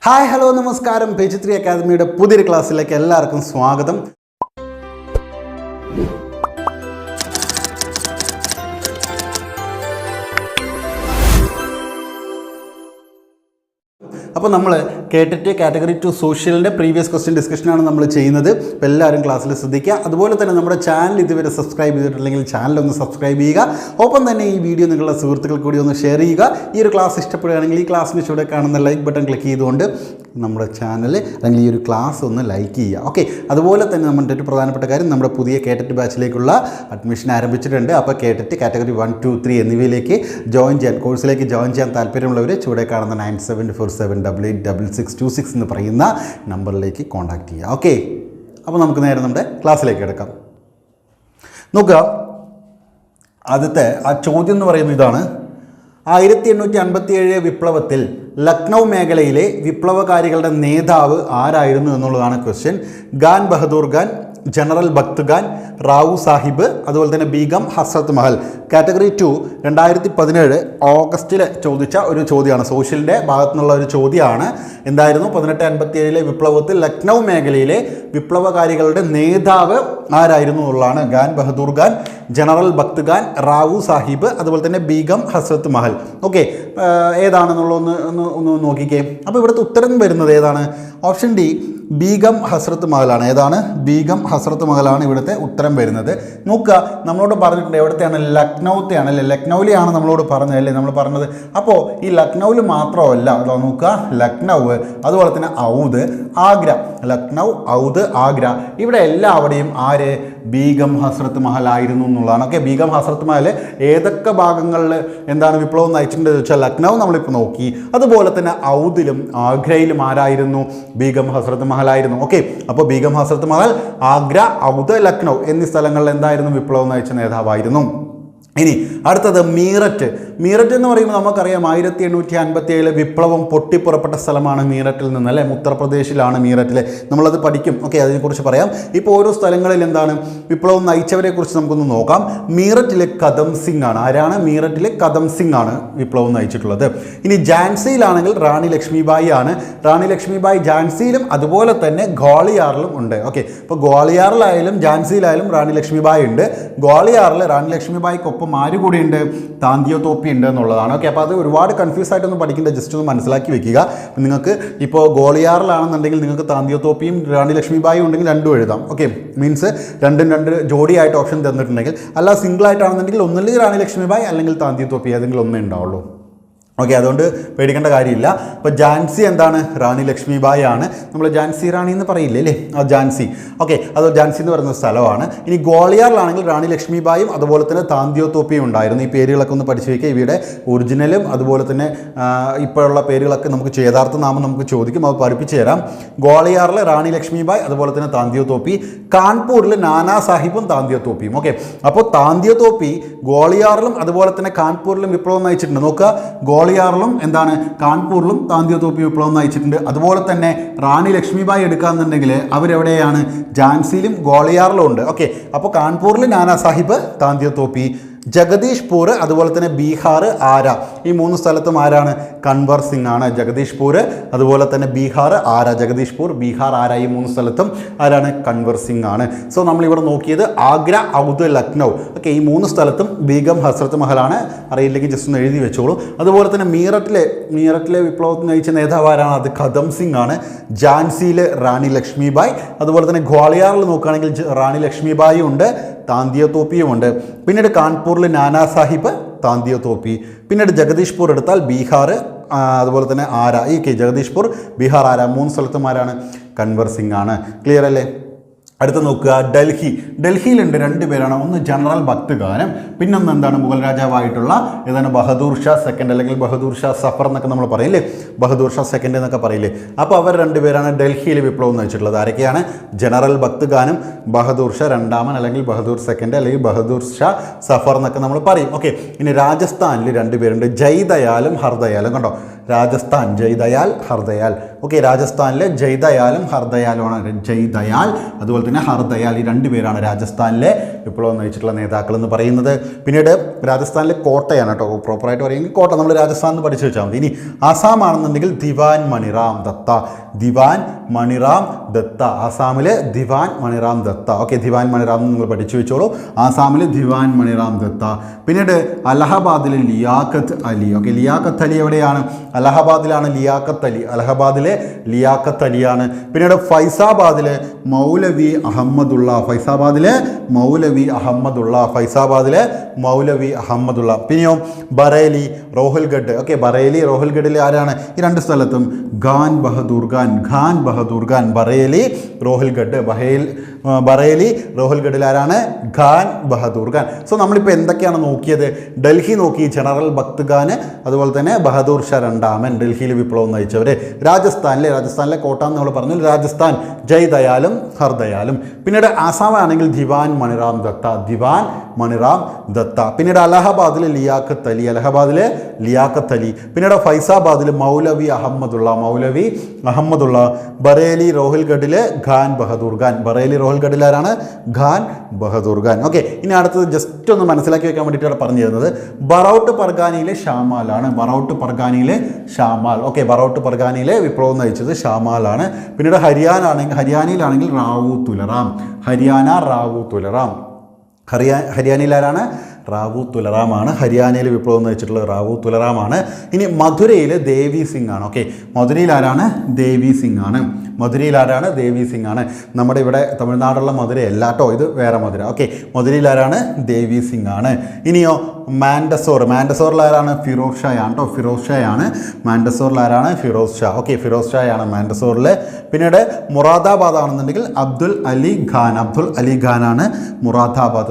Hi hello നമസ്കാരം. Page 3 അക്കാദമിയുടെ പുതിയൊരു ക്ലാസ്സിലേക്ക് എല്ലാവർക്കും സ്വാഗതം. അപ്പോൾ നമ്മൾ കേട്ടിട്ട് കാറ്റഗറി 2 സോഷ്യലിൻ്റെ പ്രീവിയസ് ക്വസ്റ്റ്യൻ ഡിസ്കഷനാണ് നമ്മൾ ചെയ്യുന്നത്. അപ്പോൾ എല്ലാവരും ക്ലാസ്സിൽ ശ്രദ്ധിക്കുക. അതുപോലെ തന്നെ നമ്മുടെ ചാനൽ ഇതുവരെ സബ്സ്ക്രൈബ് ചെയ്തിട്ടില്ലെങ്കിൽ ചാനലൊന്ന് സബ്സ്ക്രൈബ് ചെയ്യുക. ഒപ്പം തന്നെ ഈ വീഡിയോ നിങ്ങളുടെ സുഹൃത്തുക്കൾ കൂടി ഒന്ന് ഷെയർ ചെയ്യുക. ഈ ഒരു ക്ലാസ് ഇഷ്ടപ്പെടുകയാണെങ്കിൽ ഈ ക്ലാസ്സിന് ചുവടെ കാണുന്ന ലൈക്ക് ബട്ടൺ ക്ലിക്ക് ചെയ്തുകൊണ്ട് നമ്മുടെ ചാനൽ അല്ലെങ്കിൽ ഈ ഒരു ക്ലാസ് ഒന്ന് ലൈക്ക് ചെയ്യുക. ഓക്കെ, അതുപോലെ തന്നെ നമ്മുടെ ഒരു പ്രധാനപ്പെട്ട കാര്യം, നമ്മുടെ പുതിയ കേട്ടറ്റ് ബാച്ചിലേക്കുള്ള അഡ്മിഷൻ ആരംഭിച്ചിട്ടുണ്ട്. അപ്പോൾ കേട്ടറ്റ് കാറ്റഗറി 1, 2, 3 എന്നിവയിലേക്ക് ജോയിൻ ചെയ്യാൻ, കോഴ്സിലേക്ക് ജോയിൻ ചെയ്യാൻ താല്പര്യമുള്ളവർ ചുവടെ കാണുന്ന 9747886626 എന്ന് പറയുന്ന നമ്പറിലേക്ക് കോൺടാക്ട് ചെയ്യുക. ഓക്കെ, അപ്പോൾ നമുക്ക് നേരെ നമ്മുടെ ക്ലാസ്സിലേക്ക് എടുക്കാം. നോക്കുക, ആദ്യത്തെ ആ ചോദ്യം എന്ന് പറയുന്നത് ഇതാണ്: 1857 വിപ്ലവത്തിൽ ലക്നൗ മേഖലയിലെ വിപ്ലവകാരികളുടെ നേതാവ് ആരായിരുന്നു എന്നുള്ളതാണ് ക്വസ്റ്റ്യൻ. ഖാൻ ബഹദൂർ ഖാൻ, ജനറൽ ഭക്ത് ഖാൻ, റാവു സാഹിബ്, അതുപോലെ തന്നെ ബീഗം ഹസ്രത്ത് മഹൽ. കാറ്റഗറി 2 2017 ഓഗസ്റ്റിൽ ചോദിച്ച ഒരു ചോദ്യമാണ്. സോഷ്യലിൻ്റെ ഭാഗത്തു നിന്നുള്ള ഒരു ചോദ്യമാണ്. എന്തായിരുന്നു? 1857 വിപ്ലവത്തിൽ ലക്നൗ മേഖലയിലെ വിപ്ലവകാരികളുടെ നേതാവ് ആരായിരുന്നു എന്നുള്ളതാണ്. ഖാൻ ബഹദൂർ ഖാൻ, ജനറൽ ഭക്ത് ഖാൻ, റാവു സാഹിബ്, അതുപോലെ തന്നെ ബീഗം ഹസ്രത്ത് മഹൽ. ഓക്കെ, ഏതാണെന്നുള്ള ഒന്ന് നോക്കിക്കേ. അപ്പോൾ ഇവിടുത്തെ ഉത്തരം വരുന്നത് ഏതാണ്? ഓപ്ഷൻ ഡി, ബീഗം ഹസ്രത്ത് മഹലാണ്. ഏതാണ്? ബീഗം ഹസ്രത്ത് മഹലാണ് ഇവിടുത്തെ ഉത്തരം വരുന്നത്. നോക്കുക, നമ്മളോട് പറഞ്ഞിട്ടുണ്ട് എവിടത്തെയാണ്? ലക്നൗത്തെയാണ് അല്ലേ? ലക്നൗലിയാണ് നമ്മളോട് പറഞ്ഞതല്ലേ നമ്മൾ പറഞ്ഞത്. അപ്പോൾ ഈ ലക്നൗവിൽ മാത്രമല്ല, അതോ നോക്കുക, ലക്നൗ, അതുപോലെ തന്നെ ഔദ്, ആഗ്ര. ലക്നൗ, ഔദ്, ആഗ്ര, ഇവിടെ എല്ലാവിടെയും ആര്? ബീഗം ഹസ്രത്ത് മഹൽ ആയിരുന്നു എന്നുള്ളതാണ്. ഓക്കെ, ബീഗം ഹസ്രത്ത് മഹൽ ഏതൊക്കെ ഭാഗങ്ങളിൽ എന്താണ് വിപ്ലവം നയിച്ചിട്ടുണ്ടെന്ന് വെച്ചാൽ ലക്നൗ നമ്മളിപ്പോൾ നോക്കി. അതുപോലെ തന്നെ ഔദിലും ആഗ്രയിലും ആരായിരുന്നു? ബീഗം ഹസ്രത്ത് മഹലായിരുന്നു. ഓക്കെ, അപ്പോൾ ബീഗം ഹസ്രത്ത് മഹൽ, ആഗ്ര, ഔദ്, ലക്നൗ എന്നീ സ്ഥലങ്ങളിൽ എന്തായിരുന്നു? വിപ്ലവം നയിച്ച നേതാവായിരുന്നു. ഇനി അടുത്തത് മീററ്റ്. മീററ്റ് എന്ന് പറയുമ്പോൾ നമുക്കറിയാം 1857 വിപ്ലവം പൊട്ടിപ്പുറപ്പെട്ട സ്ഥലമാണ് മീററ്റിൽ നിന്ന്, അല്ലേ? ഉത്തർപ്രദേശിലാണ് മീററ്റിൽ. നമ്മളത് പഠിക്കും. ഓക്കെ, അതിനെക്കുറിച്ച് പറയാം. ഇപ്പോൾ ഓരോ സ്ഥലങ്ങളിൽ എന്താണ് വിപ്ലവം നയിച്ചവരെ കുറിച്ച് നമുക്കൊന്ന് നോക്കാം. മീററ്റിലെ കദം സിംഗ് ആണ്. ആരാണ്? മീററ്റിലെ കദം സിംഗ് ആണ് വിപ്ലവം നയിച്ചിട്ടുള്ളത്. ഇനി ഝാൻസിയിലാണെങ്കിൽ റാണി ലക്ഷ്മിബായി ആണ്. റാണി ലക്ഷ്മിബായി ഝാൻസിയിലും അതുപോലെ തന്നെ ഗ്വാളിയാറിലും ഉണ്ട്. ഓക്കെ, ഇപ്പോൾ ഗ്വാളിയാറിലായാലും ഝാൻസിയിലായാലും റാണി ലക്ഷ്മിബായി ഉണ്ട്. ഗ്വാളിയാറിൽ റാണി ലക്ഷ്മിബായിക്കൊപ്പം ആര് കൂടിയുണ്ട്? താന്തിയോ തോപ്പി ഉണ്ട് എന്നുള്ളതാണ്. ഓക്കെ, അപ്പോൾ അത് ഒരുപാട് കൺഫ്യൂസ് ആയിട്ടൊന്നും പഠിക്കേണ്ട, ജസ്റ്റ് ഒന്ന് മനസ്സിലാക്കി വെക്കുക. നിങ്ങൾക്ക് ഇപ്പോൾ ഗോളിയാറിലാണെന്നുണ്ടെങ്കിൽ നിങ്ങൾക്ക് താന്തിയോ തോപ്പിയും റാണി ലക്ഷ്മിബായും ഉണ്ടെങ്കിൽ രണ്ടും എഴുതാം. ഓക്കെ, മീൻസ് രണ്ടും രണ്ട് ജോഡിയായിട്ട് ഓപ്ഷൻ തന്നിട്ടുണ്ടെങ്കിൽ. അല്ല, സിംഗിൾ ആയിട്ടാണെന്നുണ്ടെങ്കിൽ ഒന്നുമില്ലെങ്കിൽ റാണി ലക്ഷ്മിബായി അല്ലെങ്കിൽ താന്തിയോ തോപ്പി ഏതെങ്കിലും ഒന്നേ ഉണ്ടാവുള്ളൂ. ഓക്കെ, അതുകൊണ്ട് പേടിക്കേണ്ട കാര്യമില്ല. അപ്പോൾ ഝാൻസി എന്താണ്? റാണി ലക്ഷ്മിബായി ആണ്. നമ്മൾ ഝാൻസി റാണി എന്ന് പറയില്ലേ അല്ലേ? ആ ഝാൻസി. ഓക്കെ, അത് ഝാൻസി എന്ന് പറയുന്ന സ്ഥലമാണ്. ഇനി ഗ്വാളിയാറിലാണെങ്കിൽ റാണി ലക്ഷ്മിബായും അതുപോലെ തന്നെ താന്തിയോ തോപ്പിയും ഉണ്ടായിരുന്നു. ഈ പേരുകളൊക്കെ ഒന്ന് പഠിച്ചു വയ്ക്കുക. ഇവയുടെ ഒറിജിനലും അതുപോലെ തന്നെ ഇപ്പോഴുള്ള പേരുകളൊക്കെ നമുക്ക് യഥാർത്ഥ നാമം നമുക്ക് ചോദിക്കും, അത് പഠിപ്പിച്ചു തരാം. ഗ്വാളിയാറിൽ റാണി ലക്ഷ്മിബായി അതുപോലെ തന്നെ താന്തിയോ തോപ്പി. കാൺപൂരിൽ നാനാ സാഹിബും താന്തിയോ തോപ്പിയും. ഓക്കെ, അപ്പോൾ താന്തിയോ തോപ്പി ഗ്വാളിയാറിലും അതുപോലെ തന്നെ കാൺപൂരിലും വിപ്ലവം നയിച്ചിട്ടുണ്ട്. നോക്കുക, ഗ്വാളിയാറിലും എന്താണ്, കാൺപൂരിലും താന്തിയോ തോപ്പി വിപ്ലവം നയിച്ചിട്ടുണ്ട്. അതുപോലെ തന്നെ റാണി ലക്ഷ്മിബായി എടുക്കാന്നുണ്ടെങ്കിൽ അവരെവിടെയാണ്? ഝാൻസിയിലും ഗ്വാളിയാറിലും ഉണ്ട്. ഓക്കെ, അപ്പോൾ കാൺപൂരിൽ നാനാ സാഹിബ്, താന്തിയോ തോപ്പി. ജഗദീഷ്പൂർ അതുപോലെ തന്നെ ബീഹാർ, ആര, ഈ മൂന്ന് സ്ഥലത്തും ആരാണ്? കൻവർ സിംഗ് ആണ്. ജഗദീഷ്പൂർ അതുപോലെ തന്നെ ബീഹാർ, ആര. ജഗദീഷ്പൂർ, ബീഹാർ, ആര, ഈ മൂന്ന് സ്ഥലത്തും ആരാണ്? കൻവർ സിംഗ് ആണ്. സോ നമ്മളിവിടെ നോക്കിയത് ആഗ്ര, ഔദ്, ലക്നൗ. ഓക്കെ, ഈ മൂന്ന് സ്ഥലത്തും ബീഗം ഹസ്രത്ത് മഹലാണ്. അറിയില്ലെങ്കിൽ ജസ്റ്റ് ഒന്ന് എഴുതി വെച്ചോളൂ. അതുപോലെ തന്നെ മീററ്റിലെ വിപ്ലവത്തിൽ നയിച്ച നേതാവ് ആരാണ്? അത് കദം സിംഗ് ആണ്. ഝാൻസിയിൽ റാണി ലക്ഷ്മിബായി. അതുപോലെ തന്നെ ഗ്വാളിയാറിൽ നോക്കുകയാണെങ്കിൽ റാണി ലക്ഷ്മിബായി ഉണ്ട്, താന്തിയോ തോപ്പിയും ഉണ്ട്. പിന്നീട് കാൺപൂരിൽ നാനാ സാഹിബ്, താന്തിയോ തോപ്പി. പിന്നീട് ജഗദീഷ്പൂർ എടുത്താൽ ബീഹാർ, അതുപോലെ തന്നെ ആര. ഈ ജഗദീഷ്പൂർ, ബീഹാർ, ആര മൂന്ന് സ്ഥലത്തും ആരാണ്? കൻവർ സിംഗ് ആണ്. ക്ലിയർ അല്ലേ? അടുത്ത് നോക്കുക, ഡൽഹിയിലുണ്ട് രണ്ട് പേരാണ്. ഒന്ന് ജനറൽ ഭക്ത് ഖാനും പിന്നൊന്ന് എന്താണ്? മുഗൾ രാജാവായിട്ടുള്ള ഏതാണ്? ബഹദൂർ ഷാ സെക്കൻഡ് അല്ലെങ്കിൽ ബഹദൂർ ഷാ സഫർ എന്നൊക്കെ നമ്മൾ പറയില്ലേ? ബഹദൂർ ഷാ സെക്കൻഡ് എന്നൊക്കെ പറയില്ലേ? അപ്പോൾ അവർ രണ്ടുപേരാണ് ഡൽഹിയിൽ വിപ്ലവം നയിച്ചിട്ടുള്ളത്. ആരൊക്കെയാണ്? ജനറൽ ഭക്ത് ഖാനും ബഹദൂർ ഷാ രണ്ടാമൻ അല്ലെങ്കിൽ ബഹദൂർ സെക്കൻഡ് അല്ലെങ്കിൽ ബഹദൂർ ഷാ സഫർ എന്നൊക്കെ നമ്മൾ പറയും. ഓക്കെ, ഇനി രാജസ്ഥാനിൽ രണ്ടുപേരുണ്ട്, ജയ്ദയാലും ഹർദയാലും. കണ്ടോ, രാജസ്ഥാൻ ജയ്ദയാൽ, ഹർദയാൽ. ഓക്കെ, രാജസ്ഥാനിലെ ജയ്ദയാലും ഹർദയാലുമാണ്. ജയ്ദയാൽ അതുപോലെ തന്നെ ഹർദയാൽ, ഈ രണ്ടുപേരാണ് രാജസ്ഥാനിലെ വിപ്ലവം നയിച്ചിട്ടുള്ള നേതാക്കൾ എന്ന് പറയുന്നത്. പിന്നീട് രാജസ്ഥാനിലെ കോട്ടയാണ് കേട്ടോ, പ്രോപ്പറായിട്ട് പറയുമെങ്കിൽ കോട്ട നമ്മൾ രാജസ്ഥാനിൽ നിന്ന് പഠിച്ചു വെച്ചാൽ മതി. ഇനി ആസാം ആണെന്നുണ്ടെങ്കിൽ ദിവാൻ മണിറാം ദത്ത, ദിവാൻ മണിറാം ദത്ത, ആസാമിലെ ദിവാൻ മണിറാം ദത്ത. ഓക്കെ, ദിവാൻ മണിറാം നിങ്ങൾ പഠിച്ചു വെച്ചോളൂ, ആസാമിലെ ദിവാൻ മണിറാം ദത്ത. പിന്നീട് അലഹബാദിലെ ലിയാഖത്ത് അലി. ഓക്കെ, ലിയാഖത്ത് അലി എവിടെയാണ്? അലഹബാദിലാണ് ലിയാഖത്ത് അലി, അലഹബാദിലെ ലിയാഖത്ത് അലിയാണ്. പിന്നീട് ഫൈസാബാദിലെ മൗലവി അഹമ്മദുള്ള, ഫൈസാബാദിലെ മൗലവി അഹമ്മദുള്ള, ഫൈസാബാദിലെ മൗലവി അഹമ്മദുള്ള. പിന്നെയോ ബറേലി റോഹൽഗഡ്. ഓക്കെ, ബറേലി റോഹൽഗഡിലെ ആരാണ്? ഈ രണ്ട് സ്ഥലത്തും ഖാൻ ബഹദൂർ ഖാൻ, ഖാൻ ബഹദൂർ ഖാൻ, ബറേലി റോഹൽഗഡ്, ബറേലി റോഹൽഗഡിൽ ആരാണ്? ഖാൻ ബഹദൂർ ഖാൻ. സോ നമ്മളിപ്പോൾ എന്തൊക്കെയാണ് നോക്കിയത്? ഡൽഹി നോക്കി, ജനറൽ ഭക്ത് ഖാൻ, അതുപോലെ തന്നെ ബഹദൂർ ഷാ രണ്ടാമൻ, ഡൽഹിയിൽ വിപ്ലവം നയിച്ചവർ. രാജസ്ഥാനിലെ കോട്ട എന്ന് നമ്മൾ പറഞ്ഞു, രാജസ്ഥാൻ ജയ്ദയാലും ഹർദയാലും. പിന്നീട് ആസാം ആണെങ്കിൽ ദിവാൻ മണിറാം ദത്ത, ദിവാൻ മണിറാം ദത്ത. പിന്നീട് അലഹബാദിലെ ലിയാഖത്ത് അലി, അലഹബാദിലെ ലിയാഖത്ത് അലി. പിന്നീട് ഫൈസാബാദിൽ മൗലവി അഹമ്മദുള്ള, മൗലവി അഹമ്മദുള്ള. ബറേലി റോഹൽഗഡിലെ ഖാൻ ബഹദൂർ ഖാൻ, ബറേലി റോഹൽഗഡിൽ ആരാണ്? ഖാൻ ബഹദൂർ ഖാൻ. ഓക്കെ, ഇനി അടുത്തത് ജസ്റ്റ് ഒന്ന് മനസ്സിലാക്കി വെക്കാൻ വേണ്ടിയിട്ടാണ് പറഞ്ഞു തരുന്നത്. ബറൌട്ട് പർഗാനിയിലെ ഷാമാലാണ്, ബറൌട്ട് പർഗാനിയിലെ ഷാമാൽ. ഓക്കെ, ബറൌട്ട് പർഗാനിയിലെ വിപ്ലവം നയിച്ചത് ഷാമാലാണ്. പിന്നീട് ഹരിയാനയിലാണെങ്കിൽ റാവു തുലറാം, ഹരിയാന റാവു തുലറാം. ഹരിയാനയിലാരാണ്? റാവു തുലറാമാണ്. ഹരിയാനയിൽ വിപ്ലവം നയിച്ചിട്ടുള്ളത് റാവു തുലറാമാണ്. ഇനി മധുരയിൽ ദേവി സിംഗ് ആണ്. ഓക്കെ, മധുരയിൽ ആരാണ്? ദേവി സിംഗ് ആണ്. മധുരയിൽ ആരാണ്? ദേവി സിംഗ് ആണ്. നമ്മുടെ ഇവിടെ തമിഴ്നാടുള്ള മധുരയല്ല കേട്ടോ, ഇത് വേറെ മധുര. ഓക്കെ, മധുരയിൽ ആരാണ്? ദേവി സിംഗ് ആണ്. ഇനിയോ മാൻഡസോറിൽ ആരാണ്? ഫിറോസ് ഷാ ആണ് കേട്ടോ, ഫിറോസ് ഷാ ആണ്. മാൻഡസോറിൽ ആരാണ്? ഫിറോസ് ഷാ. ഓക്കെ, ഫിറോസ് ഷാ ആണ് മാൻഡസോറിൽ. പിന്നീട് മുറാദാബാദ് ആണെന്നുണ്ടെങ്കിൽ അബ്ദുൽ അലി ഖാൻ, അബ്ദുൽ അലി ഖാൻ ആണ്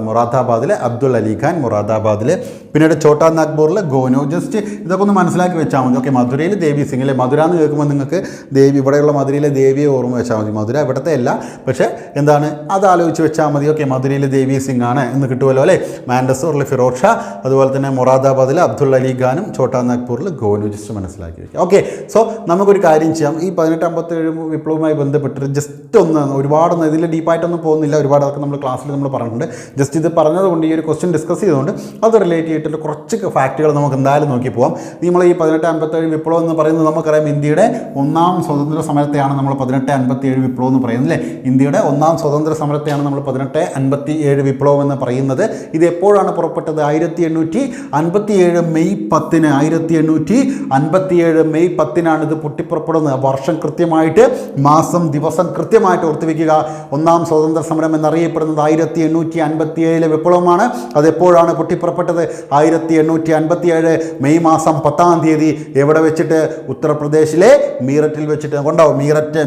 മുറാദാബാദിലെ അബ്ദുൽ അലി ഖാൻ മുറാദാബാദിൽ. പിന്നീട് ഛോട്ടാ നാഗ്പൂരിൽ ഗോനോ. ജസ്റ്റ് ഇതൊക്കെ ഒന്ന് മനസ്സിലാക്കി വെച്ചാൽ മതി. ഓക്കെ, മധുരയിൽ ദേവി സിംഗ് അല്ലേ, മധുര എന്ന് കേൾക്കുമ്പോൾ നിങ്ങൾക്ക് ദേവി, ഇവിടെയുള്ള മധുരയിലെ ദേവിയെ ഓർമ്മ വെച്ചാൽ മതി. മധുര ഇവിടുത്തെ അല്ല, പക്ഷേ എന്താണ് അത് ആലോചിച്ച് വെച്ചാൽ മതി. ഓക്കെ, മധുരയിൽ ദേവി സിംഗ് ആണ് എന്ന് കിട്ടുമല്ലോ അല്ലേ. മാൻഡസോറിൽ ഫിറോസ് ഷാ, അതുപോലെ തന്നെ മൊറാദാബാദിൽ അബ്ദുൽ അലി ഖാനും ഛോട്ടാ നാഗ്പൂരിൽ ഗോനു. ജസ്റ്റ് മനസ്സിലാക്കി വയ്ക്കുക. ഓക്കെ, സോ നമുക്കൊരു കാര്യം ചെയ്യാം. ഈ 1857 വിപ്ലവവുമായി ബന്ധപ്പെട്ട് ജസ്റ്റ് ഒന്ന്, ഒരുപാടൊന്നും ഇതിൽ ഡീപ്പായിട്ടൊന്നും പോകുന്നില്ല, ഒരുപാട് അതൊക്കെ നമ്മൾ ക്ലാസ്സിൽ നമ്മൾ പറഞ്ഞിട്ടുണ്ട്. ജസ്റ്റ് ഇത് പറഞ്ഞതുകൊണ്ട്, ഈ ഒരു ക്വസ്റ്റ്യൻ ഡിസ്കസ് ചെയ്തുകൊണ്ട് അത് റിലേറ്റ് ചെയ്തിട്ടുള്ള കുറച്ച് ഫാക്റ്റുകൾ നമുക്ക് എന്തായാലും നോക്കി പോകാം. നമ്മൾ ഈ 1857 വിപ്ലവം എന്ന് പറയുന്നത് നമുക്കറിയാം, ഇന്ത്യയുടെ ഒന്നാം സ്വതന്ത്ര സമരത്തെയാണ് നമ്മൾ 1857 വിപ്ലവം എന്ന് പറയുന്നത് അല്ലേ. ഇന്ത്യയുടെ ഒന്നാം സ്വതന്ത്ര സമരത്തെയാണ് നമ്മൾ 1857 വിപ്ലവം എന്ന് പറയുന്നത്. ഇത് എപ്പോഴാണ് പുറപ്പെട്ടത്? 1857 മെയ് 10. 1857 മെയ് 10 ഇത് പൊട്ടിപ്പുറപ്പെടുന്നത്. വർഷം കൃത്യമായിട്ട്, മാസം, ദിവസം കൃത്യമായിട്ട് ഓർത്തുവെക്കുക. ഒന്നാം സ്വാതന്ത്ര്യ സമരം എന്നറിയപ്പെടുന്നത് 1857 വിപ്ലവമാണ്. അതെപ്പോഴാണ് പൊട്ടിപ്പുറപ്പെട്ടത്? 1857 മെയ് മാസം 10 എവിടെ വെച്ചിട്ട്? ഉത്തർപ്രദേശിലെ മീററ്റിൽ വെച്ചിട്ട്. കൊണ്ടാവും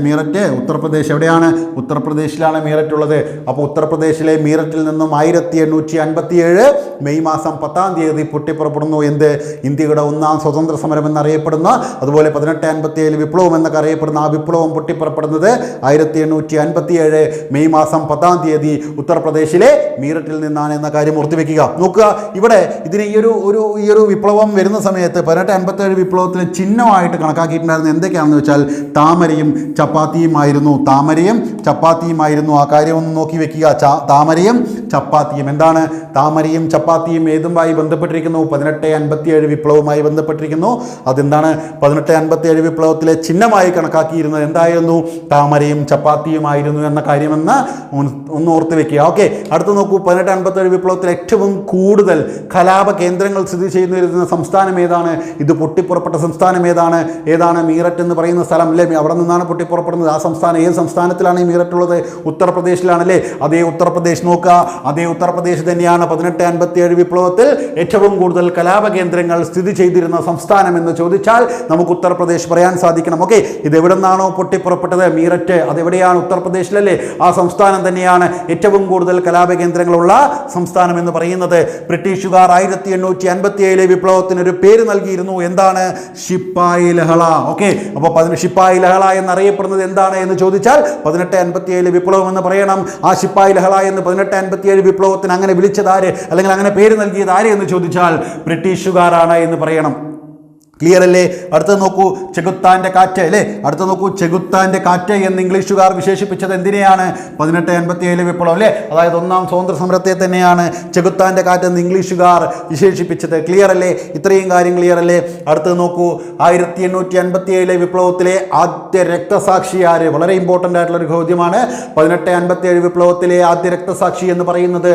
മീററ്റ് ഉത്തർപ്രദേശ് എവിടെയാണ്? ഉത്തർപ്രദേശിലാണ് മീററ്റ് ഉള്ളത്. അപ്പോൾ ഉത്തർപ്രദേശിലെ മീററ്റിൽ നിന്നും 1857 മെയ് മാസം 10 പൊട്ടിപ്പുറപ്പെടുന്നു. എന്ത്? ഇന്ത്യയുടെ ഒന്നാം സ്വതന്ത്ര സമരം എന്നറിയപ്പെടുന്ന, അതുപോലെ 1857 വിപ്ലവം എന്നൊക്കെ അറിയപ്പെടുന്ന ആ വിപ്ലവം പൊട്ടിപ്പുറപ്പെടുന്നത് 1857 മെയ് മാസം 10 ഉത്തർപ്രദേശിലെ മീററ്റിൽ നിന്നാണ് എന്ന കാര്യം ഓർത്തുവെക്കുക. നോക്കുക, ഇവിടെ ഇതിന് ഈ ഒരു വിപ്ലവം വരുന്ന സമയത്ത് 1857 വിപ്ലവത്തിലെ ചിഹ്നമായിട്ട് കണക്കാക്കിയിട്ടുണ്ടായിരുന്നത് എന്തൊക്കെയാണെന്ന് വെച്ചാൽ താമരയും ചപ്പാത്തിയുമായിരുന്നു. ആ കാര്യം ഒന്ന് നോക്കി വെക്കുക. താമരയും ചപ്പാത്തിയും. എന്താണ് താമരയും ചപ്പാത്തിയും? ഏതുമായി ബന്ധപ്പെട്ടിരിക്കുന്നു? 1857 വിപ്ലവവുമായി ബന്ധപ്പെട്ടിരിക്കുന്നു. അതെന്താണ്? 1857 വിപ്ലവത്തിലെ ചിഹ്നമായി കണക്കാക്കിയിരുന്നത് എന്തായിരുന്നു? താമരയും ചപ്പാത്തിയുമായിരുന്നു എന്ന കാര്യമെന്ന് ഒന്ന് ഓർത്ത് വെക്കുക. ഓക്കെ, അടുത്ത് നോക്കൂ. 1857 വിപ്ലവത്തിൽ ഏറ്റവും കൂടുതൽ കലാപ കേന്ദ്രങ്ങൾ സ്ഥിതി ചെയ്യുന്ന സംസ്ഥാനം ഏതാണ്? ഇത് പൊട്ടിപ്പുറപ്പെട്ട സംസ്ഥാനം ഏതാണ്? മീററ്റ് എന്ന് പറയുന്ന സ്ഥലം അല്ലേ? അവിടെ നിന്നാണ് പൊട്ടിപ്പുറപ്പെടുന്നത്. ആ സംസ്ഥാനം, ഏത് സംസ്ഥാനത്തിലാണ് ഈ മീററ്റ് ഉള്ളത്? ഉത്തർപ്രദേശിലാണല്ലേ. അതേ ഉത്തർപ്രദേശ് നോക്കുക, അതേ ഉത്തർപ്രദേശ് തന്നെയാണ് 1857 വിപ്ലവത്തിൽ ഏറ്റവും കൂടുതൽ കലാപ കേന്ദ്രങ്ങൾ സ്ഥിതി ചെയ്തിരുന്ന സംസ്ഥാനം എന്ന് ചോദിച്ചാൽ നമുക്ക് ഉത്തർപ്രദേശ് പറയാൻ സാധിക്കണം. ഓക്കെ, ഇത് എവിടെ നിന്നാണോ പൊട്ടിപ്പുറപ്പെട്ടത്? മീററ്റ്, അതെവിടെയാണ്? ഉത്തർപ്രദേശിലല്ലേ. ആ സംസ്ഥാനം തന്നെയാണ് ഏറ്റവും കൂടുതൽ കലാപ കേന്ദ്രങ്ങളുള്ള സംസ്ഥാനം എന്ന് പറയുന്നത്. ബ്രിട്ടീഷുകാർ 1857 വിപ്ലവത്തിന് ഒരു പേര് നൽകിയിരുന്നു. എന്താണ്? ശിപ്പായി ലഹള. ഓക്കെ, അപ്പോൾ ശിപ്പായി ലഹള എന്നറിയപ്പെടുന്നത് എന്താണ് എന്ന് ചോദിച്ചാൽ 1857 വിപ്ലവം എന്ന് പറയണം. ആ ശിപ്പായി ലഹള എന്ന് 1857 വിപ്ലവത്തിന് അങ്ങനെ വിളിച്ചതാര്, അല്ലെങ്കിൽ അങ്ങനെ പേര് നൽകിയത് ആര് എന്ന് ചോദിച്ചാൽ ബ്രിട്ടീഷുകാരാണ് എന്ന് പറയണം. ക്ലിയർ അല്ലേ? അടുത്ത നോക്കൂ, ചെകുത്താന്റെ കാറ്റ് അല്ലേ? അടുത്ത നോക്കൂ, ചെകുത്താന്റെ കാറ്റ് എന്ന് ഇംഗ്ലീഷുകാർ വിശേഷിപ്പിച്ചത് എന്തിനെയാണ്? 1887 വിപ്ലവം അല്ലേ? അതായത് ഒന്നാം സ്വാതന്ത്ര്യ സമരത്തെ തന്നെയാണ് ചെകുത്താന്റെ കാറ്റ് എന്ന് ഇംഗ്ലീഷുകാർ വിശേഷിപ്പിച്ചത്. ക്ലിയർ അല്ലേ? ഇത്രയും കാര്യം ക്ലിയർ അല്ലേ? അടുത്ത് നോക്കൂ, 1857 വിപ്ലവത്തിലെ ആദ്യ രക്തസാക്ഷി ആര്? വളരെ ഇമ്പോർട്ടൻ്റ് ആയിട്ടുള്ള ഒരു ചോദ്യമാണ്. 1857 വിപ്ലവത്തിലെ ആദ്യ രക്തസാക്ഷി എന്ന് പറയുന്നത്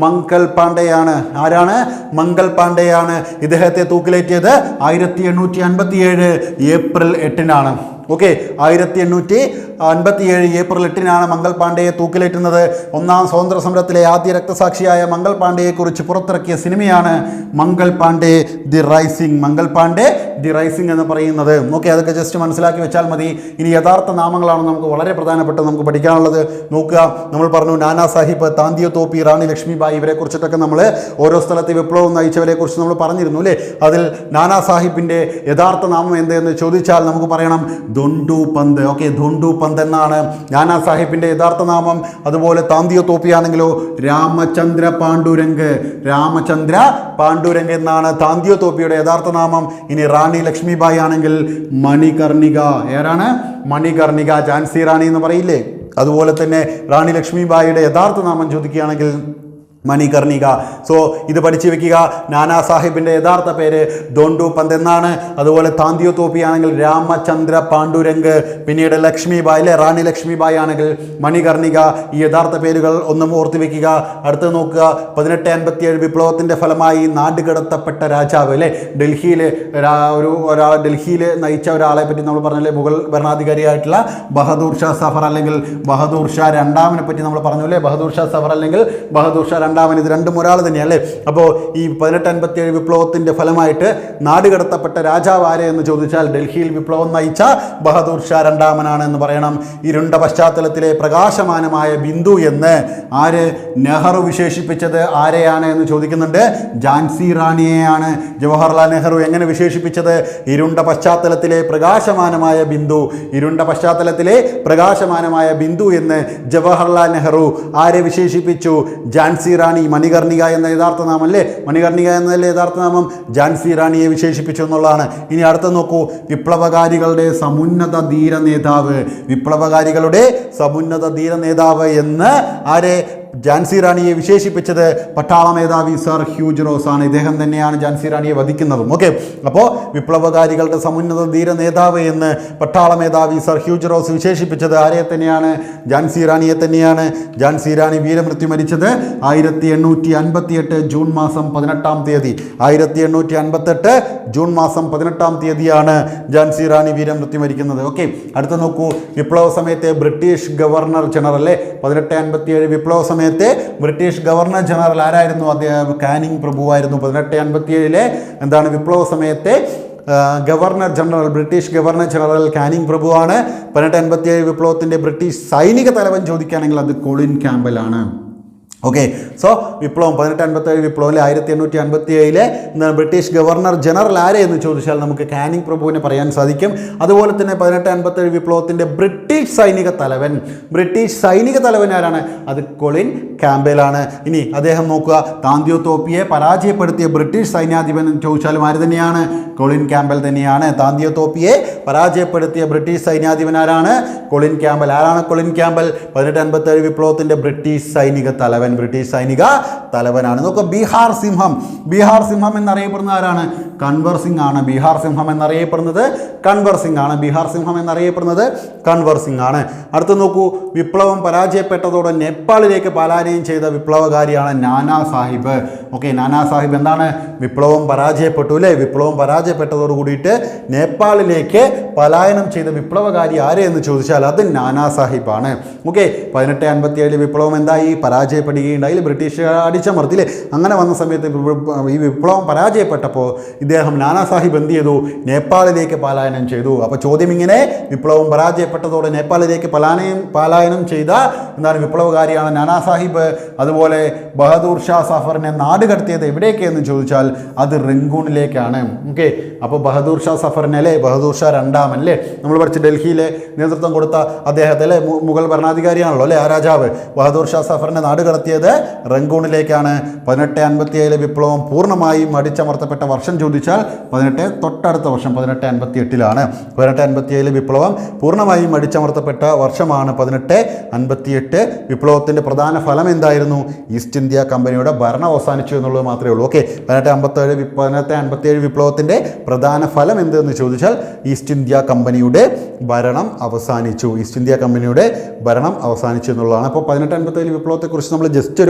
മംഗൾ പാണ്ഡെയാണ്. ആരാണ്? മംഗൾ പാണ്ഡെയാണ്. ഇദ്ദേഹത്തെ തൂക്കിലേറ്റിയത് 1857 ഏപ്രിൽ 8-നാണ്. ഓക്കെ, 1857 ഏപ്രിൽ 8-നാണ് മംഗൾ പാണ്ഡെയെ തൂക്കിലേറ്റുന്നത്. ഒന്നാം സ്വാതന്ത്ര്യ സമരത്തിലെ ആദ്യ രക്തസാക്ഷിയായ മംഗൾ പാണ്ഡെയെക്കുറിച്ച് പുറത്തിറക്കിയ സിനിമയാണ് Mangal Pandey the rising. Mangal Pandey the rising എന്ന് പറയുന്നത്. ഓക്കെ, അതൊക്കെ ജസ്റ്റ് മനസ്സിലാക്കി വെച്ചാൽ മതി. ഇനി യഥാർത്ഥ നാമങ്ങളാണ് നമുക്ക് വളരെ പ്രധാനപ്പെട്ട നമുക്ക് പഠിക്കാനുള്ളത്. നോക്കുക, നമ്മൾ പറഞ്ഞു നാനാ സാഹിബ്, താന്തിയോ തോപ്പി, റാണി ലക്ഷ്മിബായി, ഇവരെ കുറിച്ചിട്ടൊക്കെ നമ്മൾ ഓരോ സ്ഥലത്ത് വിപ്ലവം നയിച്ചവരെ കുറിച്ച് നമ്മൾ പറഞ്ഞിരുന്നു അല്ലേ? അതിൽ നാനാ സാഹിബിൻ്റെ യഥാർത്ഥ നാമം എന്തെന്ന് ചോദിച്ചാൽ നമുക്ക് പറയണം ധുണ്ടു പന്ത്. ഓക്കെ, ധുണ്ടു പന്ത് എന്നാണ് നാനാ സാഹിബിൻ്റെ യഥാർത്ഥ നാമം. അതുപോലെ താന്തിയോ തോപ്പിയാണെങ്കിലോ രാമചന്ദ്ര പാണ്ഡുരംഗ്. രാമചന്ദ്ര പാണ്ഡുരംഗ് എന്നാണ് താന്തിയോ തോപ്പിയുടെ യഥാർത്ഥ നാമം. ഇനി റാണി ലക്ഷ്മിബായി ആണെങ്കിൽ മണികർണിക. ആരാണ്? മണികർണിക. ഝാൻസി റാണി എന്ന് പറയില്ലേ? അതുപോലെ തന്നെ റാണി ലക്ഷ്മിബായിയുടെ യഥാർത്ഥ നാമം ചോദിക്കുകയാണെങ്കിൽ മണികർണിക. സോ ഇത് പഠിച്ചു വെക്കുക. നാനാ സാഹിബിൻ്റെ യഥാർത്ഥ പേര് ധോണ്ടു പന്ത് എന്നാണ്. അതുപോലെ താന്തിയോ തോപ്പി ആണെങ്കിൽ രാമചന്ദ്ര പാണ്ഡുരംഗ്. പിന്നീട് ലക്ഷ്മിബായി അല്ലെ, റാണി ലക്ഷ്മിബായി ആണെങ്കിൽ മണികർണിക. ഈ യഥാർത്ഥ പേരുകൾ ഒന്നും ഓർത്ത് വെക്കുക. അടുത്ത് നോക്കുക, 1857 വിപ്ലവത്തിൻ്റെ ഫലമായി നാടുകടത്തപ്പെട്ട രാജാവ് അല്ലേ? ഡൽഹിയിൽ ഡൽഹിയിൽ നയിച്ച ഒരാളെ പറ്റി നമ്മൾ പറഞ്ഞല്ലേ, മുഗൾ ഭരണാധികാരിയായിട്ടുള്ള ബഹദൂർ ഷാ സഫർ അല്ലെങ്കിൽ ബഹദൂർ ഷാ രണ്ടാമനെ പറ്റി നമ്മൾ പറഞ്ഞു അല്ലേ? ബഹദൂർ ഷാ സഫർ അല്ലെങ്കിൽ ബഹദൂർ ഷാ രണ്ടാമൻ, ഇത് രണ്ടും ഒരാൾ തന്നെയല്ലേ? അപ്പോൾ ഈ 1857 വിപ്ലവത്തിൻ്റെ ഫലമായിട്ട് നാടുകടത്തപ്പെട്ട രാജാവ് ആരെ എന്ന് ചോദിച്ചാൽ ഡൽഹിയിൽ വിപ്ലവം നയിച്ച ബഹദൂർ ഷാ രണ്ടാമനാണ് എന്ന് പറയണം. ഇരുണ്ട പശ്ചാത്തലത്തിലെ പ്രകാശമാനമായ ബിന്ദു എന്ന് ആര്? നെഹ്റു വിശേഷിപ്പിച്ചത് ആരെയാണ് എന്ന് ചോദിക്കുന്നുണ്ട്. ഝാൻസി റാണിയെയാണ്. ജവഹർലാൽ നെഹ്റു എങ്ങനെ വിശേഷിപ്പിച്ചത്? ഇരുണ്ട പശ്ചാത്തലത്തിലെ പ്രകാശമാനമായ ബിന്ദു. ഇരുണ്ട പശ്ചാത്തലത്തിലെ പ്രകാശമാനമായ ബിന്ദു എന്ന് ജവഹർലാൽ നെഹ്റു ആരെ വിശേഷിപ്പിച്ചു? ഝാൻസി റാണി. മണികർണിക എന്ന യഥാർത്ഥ നാമം അല്ലേ? മണികർണിക എന്നല്ലേ യഥാർത്ഥ നാമം? ഝാൻസി റാണിയെ വിശേഷിപ്പിച്ചു എന്നുള്ളതാണ്. ഇനി അടുത്ത നോക്കൂ, വിപ്ലവകാരികളുടെ സമുന്നത ധീര നേതാവ്. വിപ്ലവകാരികളുടെ സമുന്നത ധീര നേതാവ് എന്ന് ആരെ? ഝാൻസി റാണിയെ വിശേഷിപ്പിച്ചത് പട്ടാള മേധാവി സർ ഹ്യൂജ് റോസ് ആണ്. ഇദ്ദേഹം തന്നെയാണ് ഝാൻസി റാണിയെ വധിക്കുന്നതും. ഓക്കെ, അപ്പോൾ വിപ്ലവകാരികളുടെ സമുന്നത ധീര നേതാവ് എന്ന് പട്ടാള മേധാവി സർ ഹ്യൂജ് റോസ് വിശേഷിപ്പിച്ചത് ആരെ തന്നെയാണ്? ഝാൻസി റാണിയെ തന്നെയാണ്. ഝാൻസി റാണി വീരമൃത്യു മരിച്ചത് 1858 ജൂൺ മാസം 18-ാം തീയതി. 1858 ജൂൺ മാസം 18-ാം തീയതിയാണ് ഝാൻസി റാണി വീരമൃത്യു മരിക്കുന്നത്. ഓക്കെ, അടുത്ത നോക്കൂ, വിപ്ലവ സമയത്തെ ബ്രിട്ടീഷ് ഗവർണർ ജനറൽ അല്ലേ? 1857 വിപ്ലവ സമയത്തെ ബ്രിട്ടീഷ് ഗവർണർ ജനറൽ ആരായിരുന്നു? അദ്ദേഹം കാനിങ് പ്രഭുവായിരുന്നു. 1857 എന്താണ് വിപ്ലവ സമയത്തെ governor general, British governor general Canning പ്രഭുവാണ്. 1857 വിപ്ലവത്തിൻ്റെ ബ്രിട്ടീഷ് സൈനിക തലവൻ ചോദിക്കുകയാണെങ്കിൽ അത് കൊളിൻ ക്യാമ്പൽ ആണ്. ഓക്കെ, സോ വിപ്ലവം 1857 വിപ്ലവത്തിലെ 1857 ബ്രിട്ടീഷ് ഗവർണർ ജനറൽ ആരെ എന്ന് ചോദിച്ചാൽ നമുക്ക് കാനിങ് പ്രഭുവിനെ പറയാൻ സാധിക്കും. അതുപോലെ തന്നെ 1857 വിപ്ലവത്തിൻ്റെ ബ്രിട്ടീഷ് സൈനിക തലവൻ ആരാണ്? അത് കൊളിൻ ക്യാമ്പലാണ്. ഇനി അദ്ദേഹം നോക്കുക, താന്തിയോ തോപ്പിയെ പരാജയപ്പെടുത്തിയ ബ്രിട്ടീഷ് സൈന്യാധിപൻ എന്ന് ചോദിച്ചാലും ആര് തന്നെയാണ്? കൊളിൻ ക്യാമ്പൽ തന്നെയാണ്. താന്തിയോ തോപ്പിയെ പരാജയപ്പെടുത്തിയ ബ്രിട്ടീഷ് സൈന്യാധിപൻ ആരാണ്? Colin Campbell. ആരാണ് കൊളിൻ ക്യാമ്പൽ? 1857 വിപ്ലവത്തിൻ്റെ ബ്രിട്ടീഷ് സൈനിക തലവൻ, ബ്രിട്ടീഷ് സൈനിക തലവനാണ്. നോക്കുക, ബീഹാർ സിംഹം എന്നറിയപ്പെടുന്ന ആരാണ്? കൻവർ സിംഗ് ആണ്. ബീഹാർ സിംഹം എന്നറിയപ്പെടുന്നത് കൻവർ സിംഗ് ആണ്. അടുത്ത് നോക്കൂ, വിപ്ലവം പരാജയപ്പെട്ടതോടെ നേപ്പാളിലേക്ക് പലായനം ചെയ്ത വിപ്ലവകാരിയാണ് നാനാ സാഹിബ്. ഓക്കെ, നാനാ സാഹിബ് എന്താണ്? വിപ്ലവം പരാജയപ്പെട്ടു അല്ലേ? വിപ്ലവം പരാജയപ്പെട്ടതോട് കൂടിയിട്ട് നേപ്പാളിലേക്ക് പലായനം ചെയ്ത വിപ്ലവകാരി ആരെ എന്ന് ചോദിച്ചാൽ അത് നാനാ സാഹിബാണ്. ഓക്കെ, 1857 വിപ്ലവം എന്തായി? പരാജയപ്പെടുകയുണ്ടായി. ബ്രിട്ടീഷ് അടിച്ചമർത്തില്ലേ? അങ്ങനെ വന്ന സമയത്ത് ഈ വിപ്ലവം പരാജയപ്പെട്ടപ്പോൾ ഇദ്ദേഹം നാനാ സാഹിബ് എന്ത് ചെയ്തു? നേപ്പാളിലേക്ക് പലായനം ചെയ്തു. അപ്പോൾ ചോദ്യം ഇങ്ങനെ, വിപ്ലവം പരാജയപ്പെട്ടതോടെ നേപ്പാളിലേക്ക് പലായനം ചെയ്ത എന്താണ് വിപ്ലവകാരിയാണ് നാനാ സാഹിബ്. അതുപോലെ ബഹദൂർ ഷാ സഫറിനെ നാടുകടത്തിയത് എവിടേക്കെന്ന് ചോദിച്ചാൽ അത് റംഗൂണിലേക്കാണ്. ഓക്കെ, അപ്പോൾ ബഹദൂർ ഷാ സഫറിനെ അല്ലേ, ബഹദൂർ ഷാ രണ്ടാമൻ അല്ലേ, നമ്മൾ പഠിച്ച ഡൽഹിയിലെ നേതൃത്വം കൊടുത്ത അദ്ദേഹത്തെ അല്ലേ, മുഗൾ ഭരണാധികാരിയാണല്ലോ അല്ലേ ആ രാജാവ്. ബഹദൂർ ഷാ സഫറിനെ നാടുകടത്തിയ എത്തിയത് റംഗൂണിലേക്കാണ്. 1857 വിപ്ലവം പൂർണ്ണമായും അടിച്ചമർത്തപ്പെട്ട വർഷം ചോദിച്ചാൽ തൊട്ടടുത്ത വർഷം 1858 1857 വിപ്ലവം പൂർണ്ണമായും അടിച്ചമർത്തപ്പെട്ട വർഷമാണ് 1858. വിപ്ലവത്തിൻ്റെ പ്രധാന ഫലം എന്തായിരുന്നു? ഈസ്റ്റ് ഇന്ത്യ കമ്പനിയുടെ ഭരണം അവസാനിച്ചു എന്നുള്ളത് മാത്രമേ ഉള്ളൂ. ഓക്കെ, 1857 വിപ്ലവത്തിൻ്റെ പ്രധാന ഫലം എന്തെന്ന് ചോദിച്ചാൽ ഈസ്റ്റ് ഇന്ത്യ കമ്പനിയുടെ ഭരണം അവസാനിച്ചു. ഈസ്റ്റ് ഇന്ത്യ കമ്പനിയുടെ ഭരണം അവസാനിച്ചു എന്നുള്ളതാണ്. അപ്പോൾ 1857 വിപ്ലവത്തെക്കുറിച്ച് നമ്മൾ ജസ്റ്റ്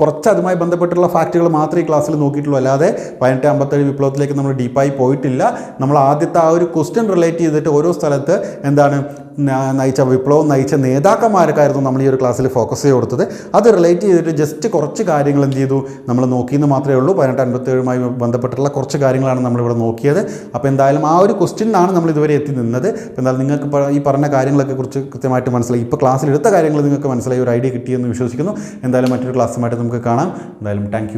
കുറച്ച് അതുമായി ബന്ധപ്പെട്ടുള്ള ഫാക്റ്റുകൾ മാത്രമേ ഈ ക്ലാസ്സിൽ നോക്കിയിട്ടുള്ളൂ. അല്ലാതെ 1857 വിപ്ലവത്തിലേക്ക് നമ്മൾ ഡീപ്പായി പോയിട്ടില്ല. നമ്മൾ ആദ്യത്തെ ആ ഒരു ക്വസ്റ്റ്യൻ റിലേറ്റ് ചെയ്തിട്ട് ഓരോ സ്ഥലത്ത് എന്താണ് വിപ്ലവം നയിച്ച നേതാക്കന്മാർക്കായിരുന്നു നമ്മൾ ഈ ഒരു ക്ലാസ്സിൽ ഫോക്കസ് ചെയ്ത് കൊടുത്തത്. അത് റിലേറ്റ് ചെയ്തിട്ട് ജസ്റ്റ് കുറച്ച് കാര്യങ്ങൾ എന്ത് ചെയ്തു നമ്മൾ നോക്കിയെന്ന് മാത്രമേ ഉള്ളൂ. 1857മായി ബന്ധപ്പെട്ടുള്ള കുറച്ച് കാര്യങ്ങളാണ് നമ്മളിവിടെ നോക്കിയത്. അപ്പോൾ എന്തായാലും ആ ഒരു ക്വസ്റ്റ്യനാണ് നമ്മൾ ഇതുവരെ എത്തി നിന്നത്. അപ്പോൾ എന്തായാലും നിങ്ങൾക്ക് ഈ പറഞ്ഞ കാര്യങ്ങളൊക്കെ കുറിച്ച് കൃത്യമായിട്ട് മനസ്സിലായി. ഇപ്പോൾ ക്ലാസ്സിൽ എടുത്ത കാര്യങ്ങൾ നിങ്ങൾക്ക് മനസ്സിലായി, ഒരു ഐഡിയ കിട്ടിയെന്ന് വിശ്വസിക്കുന്നു. എന്തായാലും മറ്റൊരു ക്ലാസ്സുമായിട്ട് നമുക്ക് കാണാം. എന്തായാലും താങ്ക്